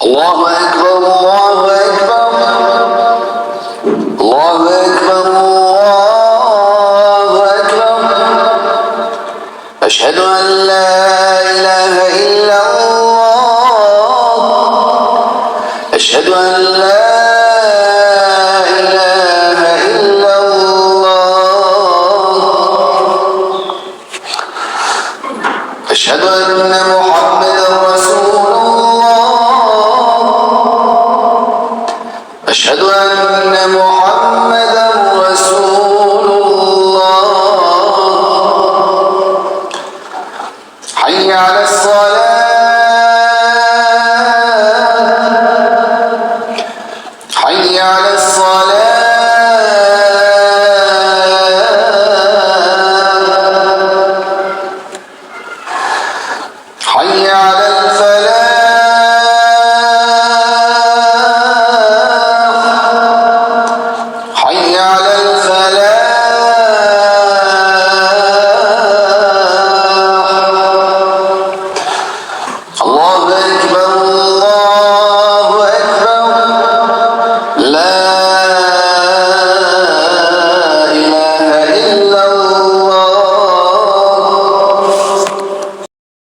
الله أكبر الله أكبر الله أكبر الله أكبر أشهد أن لا إله إلا الله أشهد أن لا إله إلا الله أشهد أن محمدا رسول الله أشهد أن محمدا